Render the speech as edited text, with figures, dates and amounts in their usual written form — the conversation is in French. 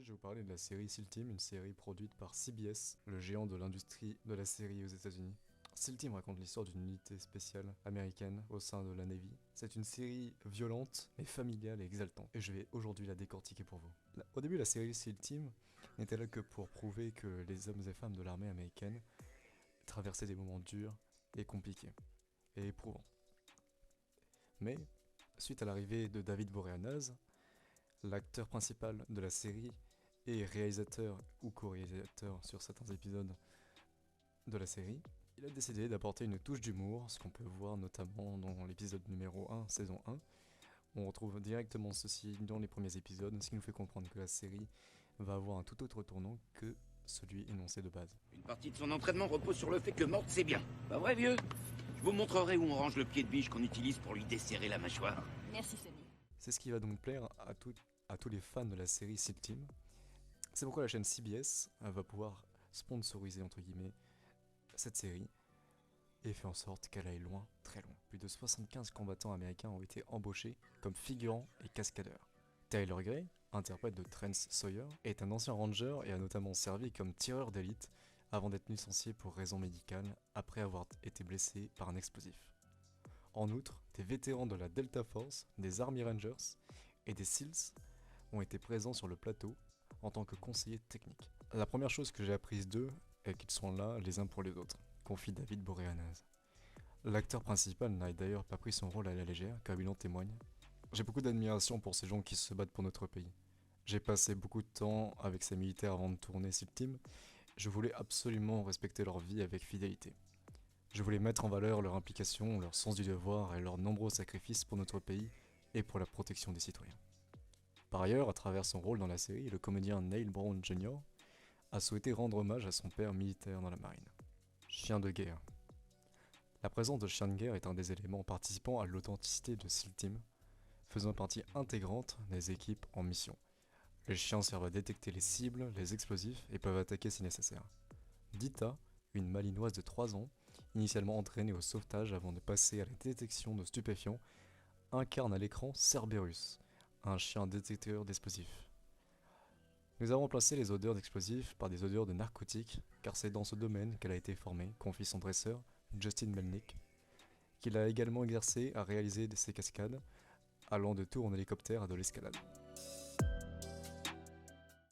Aujourd'hui, je vais vous parler de la série SEAL Team, une série produite par CBS, le géant de l'industrie de la série aux États-Unis. SEAL Team raconte l'histoire d'une unité spéciale américaine au sein de la Navy. C'est une série violente, mais familiale et exaltante, et je vais aujourd'hui la décortiquer pour vous. Au début, la série SEAL Team n'était là que pour prouver que les hommes et femmes de l'armée américaine traversaient des moments durs et compliqués, et éprouvants. Mais, suite à l'arrivée de David Boreanaz, l'acteur principal de la série et réalisateur ou co-réalisateur sur certains épisodes de la série, il a décidé d'apporter une touche d'humour, ce qu'on peut voir notamment dans l'épisode numéro 1, saison 1. On retrouve directement ceci dans les premiers épisodes, ce qui nous fait comprendre que la série va avoir un tout autre tournant que celui énoncé de base. Une partie de son entraînement repose sur le fait que morte c'est bien. Pas vrai, vieux? Je vous montrerai où on range le pied de biche qu'on utilise pour lui desserrer la mâchoire. Merci Sony. C'est ce qui va donc plaire à tous les fans de la série SEAL Team. C'est pourquoi la chaîne CBS va pouvoir sponsoriser entre guillemets cette série et fait en sorte qu'elle aille loin, très loin. Plus de 75 combattants américains ont été embauchés comme figurants et cascadeurs. Tyler Gray, interprète de Trance Sawyer, est un ancien ranger et a notamment servi comme tireur d'élite avant d'être licencié pour raison médicale après avoir été blessé par un explosif. En outre, des vétérans de la Delta Force, des Army Rangers et des SEALs ont été présents sur le plateau en tant que conseillers techniques. La première chose que j'ai apprise d'eux est qu'ils sont là les uns pour les autres, confie David Boreanaz. L'acteur principal n'a d'ailleurs pas pris son rôle à la légère, comme il en témoigne. J'ai beaucoup d'admiration pour ces gens qui se battent pour notre pays. J'ai passé beaucoup de temps avec ces militaires avant de tourner SEAL Team. Je voulais absolument respecter leur vie avec fidélité. Je voulais mettre en valeur leur implication, leur sens du devoir et leurs nombreux sacrifices pour notre pays et pour la protection des citoyens. Par ailleurs, à travers son rôle dans la série, le comédien Neil Brown Jr. a souhaité rendre hommage à son père militaire dans la marine. Chien de guerre. La présence de chien de guerre est un des éléments participant à l'authenticité de SEAL Team, faisant partie intégrante des équipes en mission. Les chiens servent à détecter les cibles, les explosifs et peuvent attaquer si nécessaire. Dita, une malinoise de 3 ans, initialement entraînée au sauvetage avant de passer à la détection de stupéfiants, incarne à l'écran Cerberus, un chien détecteur d'explosifs. Nous avons remplacé les odeurs d'explosifs par des odeurs de narcotiques, car c'est dans ce domaine qu'elle a été formée, confie son dresseur, Justin Melnick, qu'il a également exercé à réaliser ses cascades, allant de tours en hélicoptère à de l'escalade.